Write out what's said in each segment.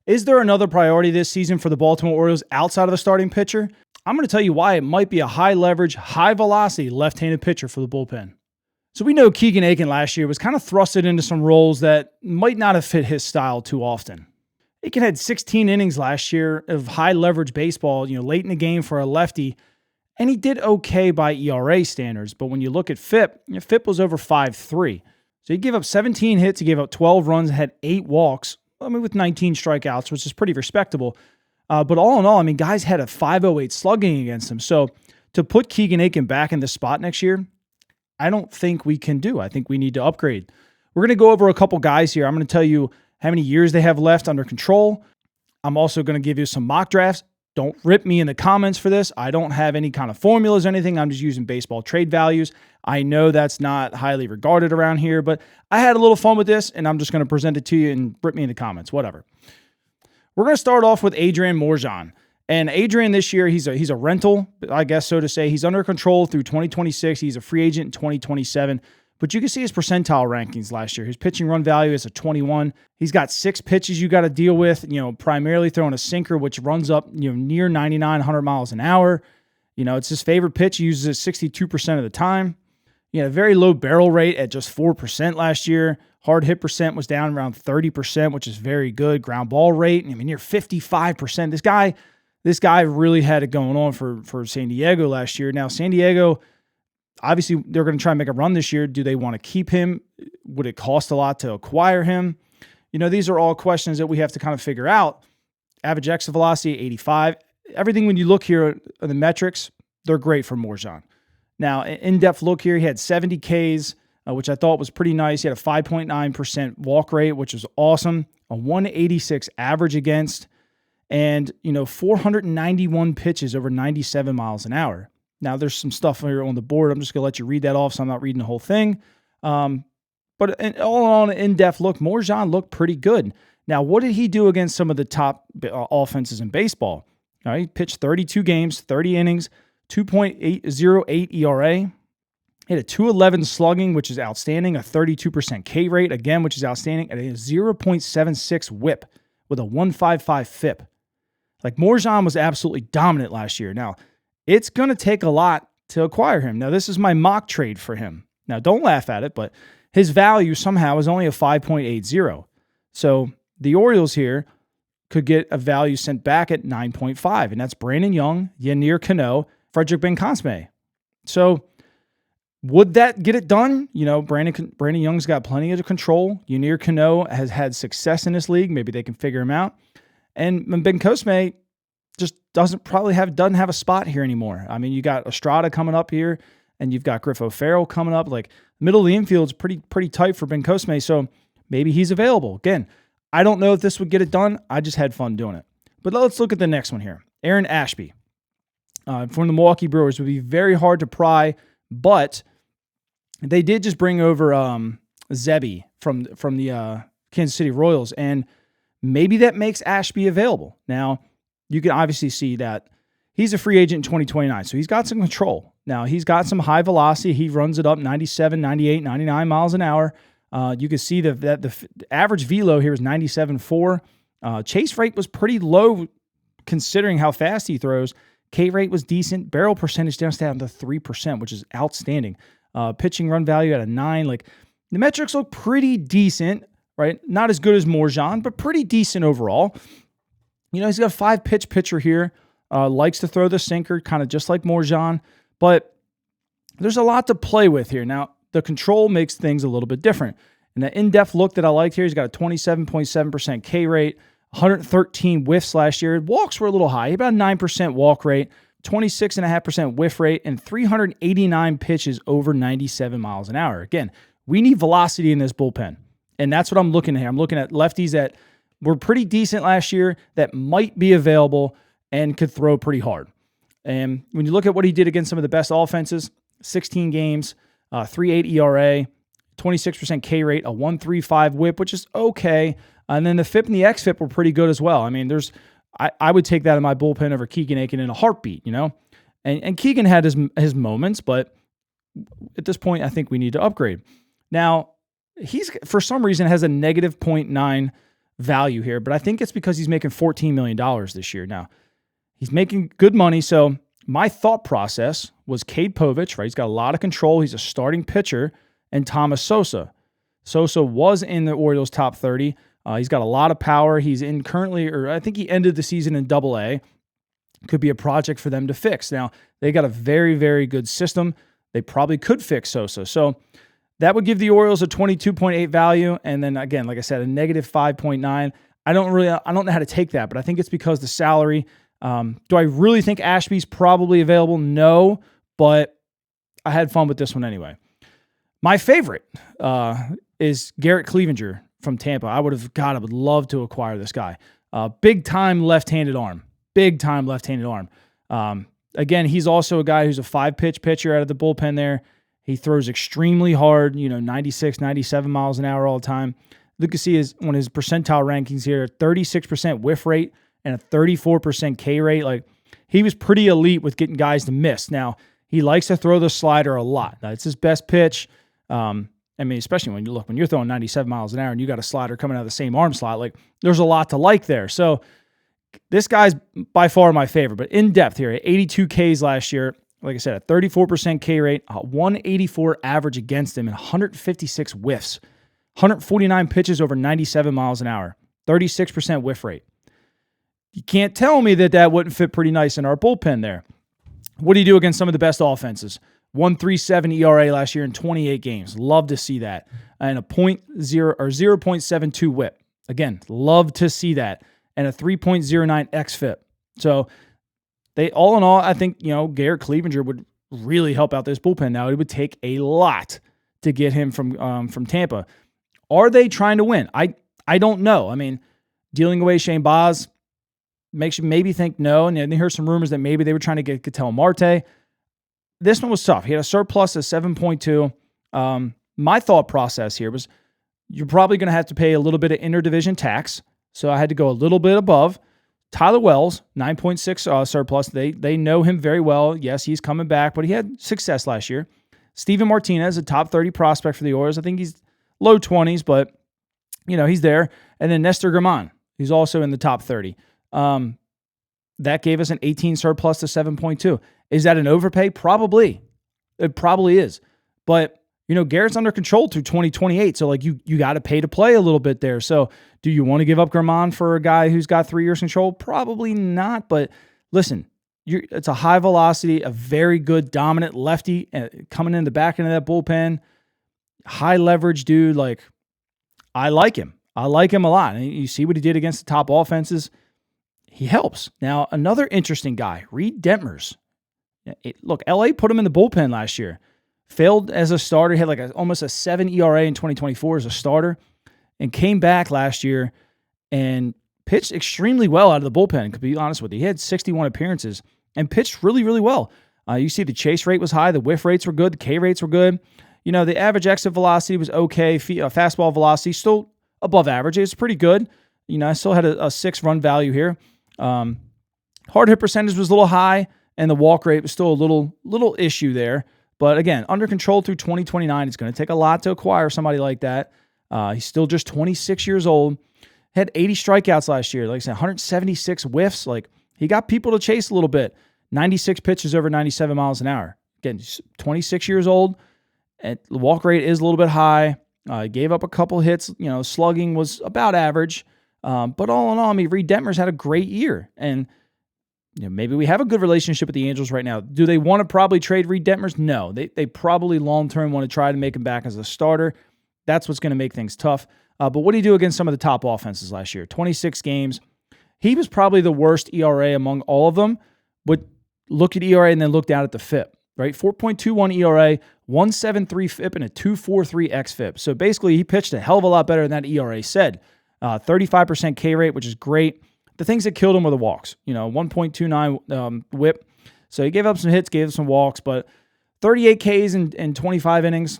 Is there another priority this season for the Baltimore Orioles outside of the starting pitcher? I'm going to tell you why it might be a high leverage, high velocity left-handed pitcher for the bullpen. So we know Keegan Akin last year was kind of thrusted into some roles that might not have fit his style too often. Akin had 16 innings last year of high leverage baseball, late in the game for a lefty, and he did okay by ERA standards. But when you look at FIP, FIP was over 5.3. So he gave up 17 hits, he gave up 12 runs, had 8 walks, with 19 strikeouts, which is pretty respectable. But all in all, guys had a 5.08 slugging against him. So to put Keegan Akin back in the spot next year, I don't think we can do. I think we need to upgrade. We're going to go over a couple guys here. I'm going to tell you how many years they have left under control. I'm also going to give you some mock drafts. Don't rip me in the comments for this. I don't have any kind of formulas or anything. I'm just using baseball trade values. I know that's not highly regarded around here, but I had a little fun with this, and I'm just going to present it to you and rip me in the comments, whatever. We're going to start off with Adrian Morejon. And Adrian this year, he's a rental, I guess so to say. He's under control through 2026. He's a free agent in 2027. But you can see his percentile rankings last year. His pitching run value is a 21. He's got 6 pitches you got to deal with, primarily throwing a sinker, which runs up, near 99, 100 miles an hour. It's his favorite pitch. He uses it 62% of the time. He had a very low barrel rate at just 4% last year. Hard hit percent was down around 30%, which is very good. Ground ball rate, near 55%. This guy really had it going on for San Diego last year. Now, San Diego, obviously, they're going to try and make a run this year. Do they want to keep him? Would it cost a lot to acquire him? These are all questions that we have to kind of figure out. Average exit velocity, 85. Everything when you look here at the metrics, they're great for Morejon. Now, in-depth look here, he had 70 Ks, which I thought was pretty nice. He had a 5.9% walk rate, which is awesome. A 186 average against, and 491 pitches over 97 miles an hour. Now, there's some stuff here on the board. I'm just going to let you read that off, so I'm not reading the whole thing. But all in all, an in-depth look, Morejon looked pretty good. Now, what did he do against some of the top offenses in baseball? All right, he pitched 32 games, 30 innings, 2.808 ERA. He had a 211 slugging, which is outstanding, a 32% K rate, again, which is outstanding, and a 0.76 whip with a 155 FIP. Morejon was absolutely dominant last year. Now, it's going to take a lot to acquire him. Now, this is my mock trade for him. Now, don't laugh at it, but his value somehow is only a 5.80. So the Orioles here could get a value sent back at 9.5, and that's Brandon Young, Yennier Cano, Frederick Ben-Cosme. So would that get it done? Brandon Young's got plenty of control. Yennier Cano has had success in this league. Maybe they can figure him out. And Ben-Cosme just doesn't have a spot here anymore. You got Estrada coming up here, and you've got Griff O'Farrell coming up. Middle of the infield's pretty tight for Ben-Cosme, so maybe he's available. Again, I don't know if this would get it done. I just had fun doing it. But let's look at the next one here. Aaron Ashby from the Milwaukee Brewers would be very hard to pry, but they did just bring over Zebby from the Kansas City Royals, and maybe that makes Ashby available. Now, you can obviously see that he's a free agent in 2029, so he's got some control. Now, he's got some high velocity. He runs it up 97, 98, 99 miles an hour. You can see that the average velo here is 97.4. Chase rate was pretty low considering how fast he throws. K rate was decent. Barrel percentage down to 3%, which is outstanding. Pitching run value at a 9. The metrics look pretty decent, right? Not as good as Morejon, but pretty decent overall. He's got a 5-pitch pitcher here. Likes to throw the sinker, kind of just like Morejon. But there's a lot to play with here. Now, the control makes things a little bit different. And the in-depth look that I liked here, he's got a 27.7% K rate, 113 whiffs last year. Walks were a little high, about a 9% walk rate, 26.5% whiff rate, and 389 pitches over 97 miles an hour. Again, we need velocity in this bullpen. And that's what I'm looking at here. I'm looking at lefties that were pretty decent last year that might be available and could throw pretty hard. And when you look at what he did against some of the best offenses, 16 games, 3.8 ERA, 26% K rate, a 135 whip, which is okay. And then the FIP and the XFIP were pretty good as well. I would take that in my bullpen over Keegan Akin in a heartbeat, And Keegan had his moments, but at this point, I think we need to upgrade. Now, he's for some reason has a negative 0.9 value here, but I think it's because he's making $14 million this year. Now, he's making good money, so my thought process was Cade Povich, right? He's got a lot of control. He's a starting pitcher, and Thomas Sosa. Sosa was in the Orioles top 30. He's got a lot of power. He's in currently, or I think he ended the season in Double-A. Could be a project for them to fix. Now, they got a very, very good system. They probably could fix Sosa. So that would give the Orioles a 22.8 value. And then again, like I said, a negative 5.9. I don't know how to take that, but I think it's because the salary. Do I really think Ashby's probably available? No, but I had fun with this one anyway. My favorite is Garrett Cleavinger from Tampa. I would love to acquire this guy. Big time left-handed arm. Again, he's also a guy who's a 5-pitch pitcher out of the bullpen there. He throws extremely hard, 96, 97 miles an hour all the time. Look to see one of his percentile rankings here, 36% whiff rate and a 34% K rate. Like, he was pretty elite with getting guys to miss. Now, he likes to throw the slider a lot. It's his best pitch. Especially when you're throwing 97 miles an hour and you got a slider coming out of the same arm slot, like, there's a lot to like there. So this guy's by far my favorite, but in depth here, 82 Ks last year. Like I said, a 34% K rate, 184 average against him, and 156 whiffs. 149 pitches over 97 miles an hour, 36% whiff rate. You can't tell me that wouldn't fit pretty nice in our bullpen there. What do you do against some of the best offenses? 1.37 ERA last year in 28 games. Love to see that. And a 0.72 whip. Again, love to see that. And a 3.09 xFIP. So all in all, I think, Garrett Cleavinger would really help out this bullpen. Now, it would take a lot to get him from Tampa. Are they trying to win? I don't know. I mean, dealing away Shane Baz makes you maybe think no. And then here's some rumors that maybe they were trying to get Ketel Marte. This one was tough. He had a surplus of 7.2. My thought process here was you're probably going to have to pay a little bit of interdivision tax. So I had to go a little bit above. Tyler Wells, 9.6 surplus. They know him very well. Yes, he's coming back, but he had success last year. Steven Martinez, a top 30 prospect for the Orioles. I think he's low 20s, but, he's there. And then Nestor Germán, who's also in the top 30. That gave us an 18 surplus to 7.2. Is that an overpay? Probably. It probably is. But, Garrett's under control through 2028. So, you got to pay to play a little bit there. So, do you want to give up Germán for a guy who's got 3 years control? Probably not. But listen, it's a high velocity, a very good dominant lefty coming in the back end of that bullpen. High leverage dude. I like him. I like him a lot. And you see what he did against the top offenses. He helps. Now, another interesting guy, Reed Detmers. Look, LA put him in the bullpen last year. Failed as a starter. Had almost a 7 ERA in 2024 as a starter. And came back last year and pitched extremely well out of the bullpen, to be honest with you. He had 61 appearances and pitched really, really well. You see the chase rate was high. The whiff rates were good. The K rates were good. The average exit velocity was okay. Fastball velocity still above average. It's pretty good. I still had a 6-run value here. Hard hit percentage was a little high, and the walk rate was still a little issue there. But again, under control through 2029. It's going to take a lot to acquire somebody like that. He's still just 26 years old. Had 80 strikeouts last year. Like I said, 176 whiffs. He got people to chase a little bit. 96 pitches over 97 miles an hour. Again, 26 years old. And the walk rate is a little bit high. Gave up a couple hits. Slugging was about average. But all in all, Reed Detmers had a great year. And maybe we have a good relationship with the Angels right now. Do they want to probably trade Reed Detmers? No. They probably long-term want to try to make him back as a starter. That's what's going to make things tough. But what did he do against some of the top offenses last year? 26 games. He was probably the worst ERA among all of them. But look at ERA and then look down at the FIP, right? 4.21 ERA, 1.73 FIP, and a 2.43 xFIP. So basically, he pitched a hell of a lot better than that ERA said. 35% K rate, which is great. The things that killed him were the walks. 1.29 whip. So he gave up some hits, gave up some walks, but 38 Ks in 25 innings.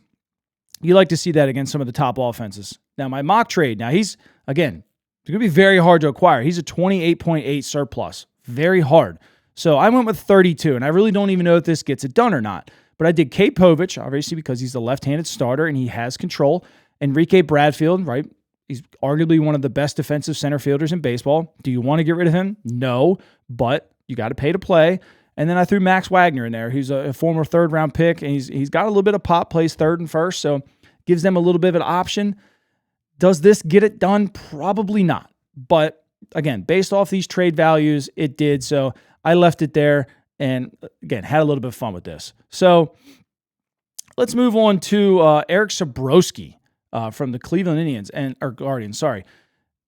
You like to see that against some of the top offenses. Now, my mock trade, he's, again, it's going to be very hard to acquire. He's a 28.8 surplus. Very hard. So I went with 32, and I really don't even know if this gets it done or not. But I did Cade Povich, obviously, because he's the left-handed starter and he has control. Enrique Bradfield, right? He's arguably one of the best defensive center fielders in baseball. Do you want to get rid of him? No, but you got to pay to play. And then I threw Max Wagner in there, who's a former third-round pick, and he's got a little bit of pop, plays third and first, so gives them a little bit of an option. Does this get it done? Probably not. But again, based off these trade values, it did. So I left it there and, again, had a little bit of fun with this. So let's move on to Eric Sabrowski from the Cleveland Guardians. Sorry.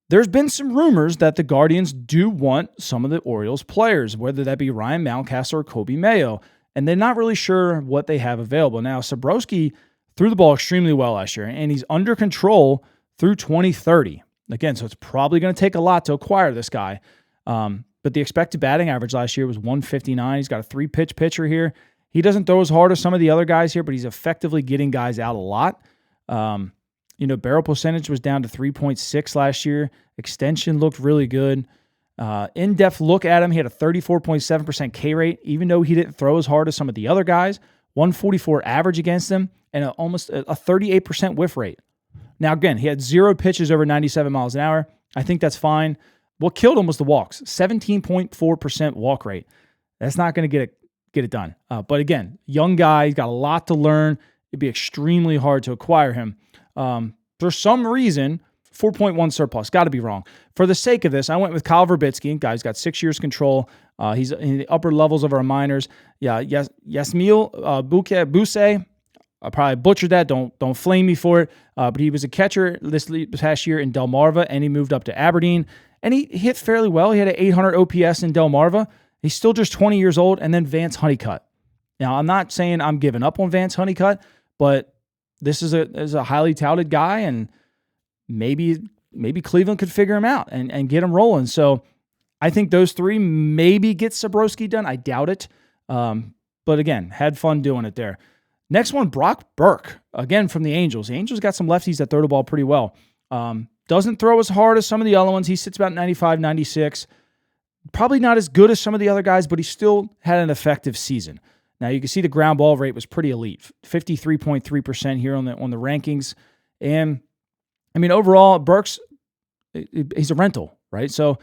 There's been some rumors that the Guardians do want some of the Orioles players, whether that be Ryan Mountcastle or Kobe Mayo, and they're not really sure what they have available. Now, Sabrowski threw the ball extremely well last year, and he's under control through 2030. Again, so it's probably going to take a lot to acquire this guy. But the expected batting average last year was 159. He's got a 3-pitch pitcher here. He doesn't throw as hard as some of the other guys here, but he's effectively getting guys out a lot. Barrel percentage was down to 3.6 last year. Extension looked really good. In-depth look at him, he had a 34.7% K rate, even though he didn't throw as hard as some of the other guys. 144 average against him, and almost a 38% whiff rate. Now, again, he had 0 pitches over 97 miles an hour. I think that's fine. What killed him was the walks. 17.4% walk rate. That's not going to get it done. But again, young guy, he's got a lot to learn. It'd be extremely hard to acquire him. For some reason, 4.1 surplus. Got to be wrong. For the sake of this, I went with Kyle Verbitsky. Guy's got 6 years control. He's in the upper levels of our minors. Yeah, Yasmil Buse. I probably butchered that. Don't flame me for it. But he was a catcher this past year in Delmarva, and he moved up to Aberdeen. And he hit fairly well. He had an 800 OPS in Delmarva. He's still just 20 years old. And then Vance Honeycutt. Now, I'm not saying I'm giving up on Vance Honeycutt, but this is a highly touted guy, and maybe Cleveland could figure him out and get him rolling. So I think those three maybe get Sabrowski done. I doubt it. But again, had fun doing it there. Next one, Brock Burke, again from the Angels. The Angels got some lefties that throw the ball pretty well. Doesn't throw as hard as some of the other ones. He sits about 95, 96. Probably not as good as some of the other guys, but he still had an effective season. Now, you can see the ground ball rate was pretty elite, 53.3% here on the rankings. And, I mean, overall, Burke's, he's a rental, right? So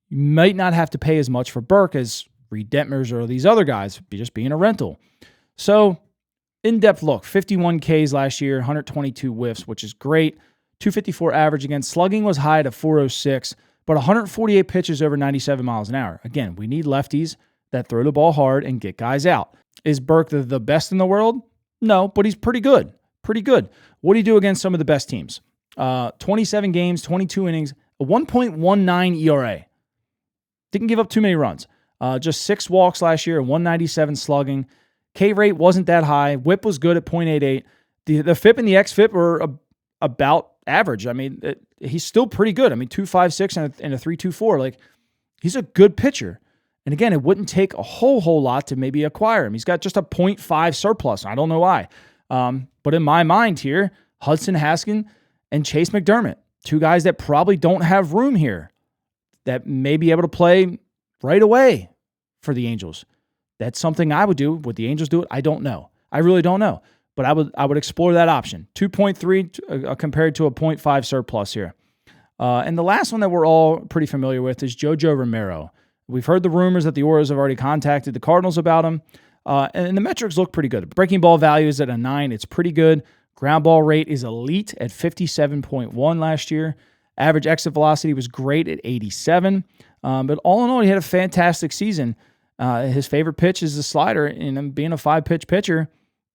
you might not have to pay as much for Burke as Reed Detmers or these other guys, just being a rental. So, in-depth look, 51 Ks last year, 122 whiffs, which is great. 254 average again. Slugging was high at 406, but 148 pitches over 97 miles an hour. Again, we need lefties that throw the ball hard and get guys out. Is Burke the best in the world? No, but he's pretty good. Pretty good. What do you do against some of the best teams? 27 games, 22 innings, a 1.19 ERA. Didn't give up too many runs. Just 6 walks last year, 197 slugging. K rate wasn't that high. Whip was good at .88. The FIP and the XFIP were about average. I mean, he's still pretty good. I mean, 2.56 and a 3.24. Like, he's a good pitcher. And again, it wouldn't take a whole lot to maybe acquire him. He's got just a 0.5 surplus. I don't know why. But in my mind here, Hudson Haskin and Chase McDermott, 2 guys that probably don't have room here, that may be able to play right away for the Angels. That's something I would do. Would the Angels do it? I don't know. I really don't know. But I would explore that option. 2.3 compared to a 0.5 surplus here. And the last one that we're all pretty familiar with is JoJo Romero. We've heard the rumors that the Orioles have already contacted the Cardinals about him. And the metrics look pretty good. Breaking ball value is at a 9. It's pretty good. Ground ball rate is elite at 57.1 last year. Average exit velocity was great at 87. But all in all, he had a fantastic season. His favorite pitch is the slider, and being a 5-pitch pitcher,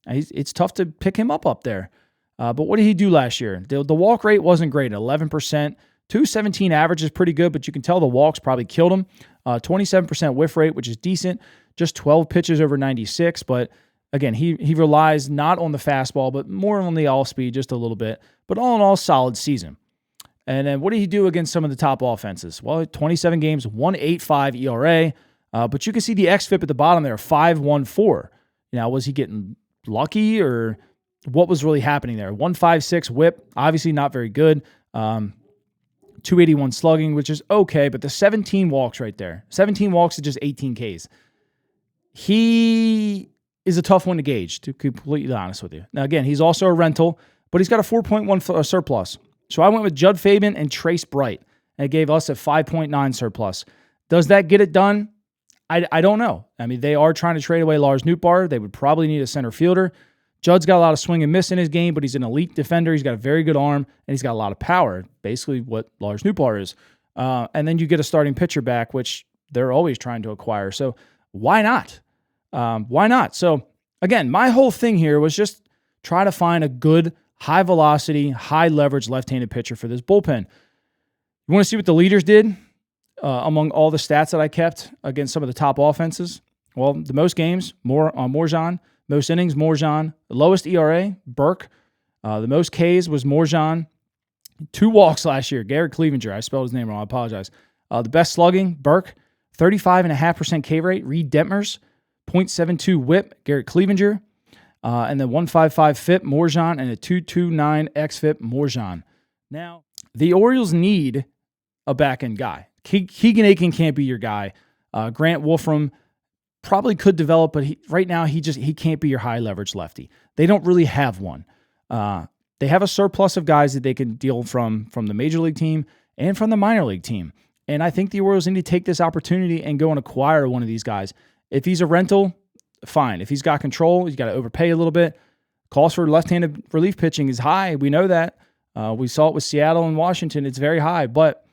it's tough to pick him up there. But what did he do last year? The walk rate wasn't great, 11%. 217 average is pretty good, but you can tell the walks probably killed him. 27% whiff rate, which is decent. Just 12 pitches over 96. But again, he relies not on the fastball, but more on the off-speed just a little bit. But all in all, solid season. And then what did he do against some of the top offenses? Well, 27 games, 1.85 ERA. But you can see the XFIP at the bottom there, 5.14. Now, was he getting lucky, or what was really happening there? 1.56 whip, obviously not very good. 281 slugging, which is okay, but the 17 walks right there. 17 walks is just 18 Ks. He is a tough one to gauge, to be completely honest with you. Now, again, he's also a rental, but he's got a 4.1 surplus. So I went with Judd Fabian and Trace Bright, and it gave us a 5.9 surplus. Does that get it done? I don't know. I mean, they are trying to trade away Lars Nootbaar. They would probably need a center fielder. Judd's got a lot of swing and miss in his game, but he's an elite defender. He's got a very good arm, and he's got a lot of power, basically what Lars Nootbaar is. And then you get a starting pitcher back, which they're always trying to acquire. So why not? Why not? So again, my whole thing here was just try to find a good, high-velocity, high-leverage left-handed pitcher for this bullpen. You want to see what the leaders did among all the stats that I kept against some of the top offenses? Well, the most games, Morejon. Most innings, Morejon. The lowest ERA, Burke. The most Ks was Morejon. 2 walks last year, Garrett Cleavinger. I spelled his name wrong. I apologize. The best slugging, Burke. 35.5% K rate, Reed Detmers. 0.72 whip, Garrett Cleavinger. And then 155 FIP, Morejon, and a 229 xFIP, Morejon. Now, the Orioles need a back-end guy. Keegan Akin can't be your guy. Grant Wolfram probably could develop, but right now he can't be your high-leverage lefty. They don't really have one. They have a surplus of guys that they can deal from the major league team and from the minor league team. And I think the Orioles need to take this opportunity and go and acquire one of these guys. If he's a rental, fine. If he's got control, he's got to overpay a little bit. Cost for left-handed relief pitching is high. We know that. We saw it with Seattle and Washington. It's very high. But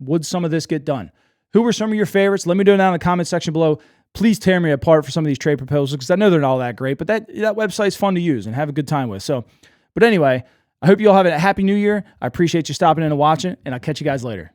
would some of this get done? Who were some of your favorites? Let me know down in the comment section below. Please tear me apart for some of these trade proposals because I know they're not all that great, but that website's fun to use and have a good time with. But anyway, I hope you all have a happy new year. I appreciate you stopping in and watching, and I'll catch you guys later.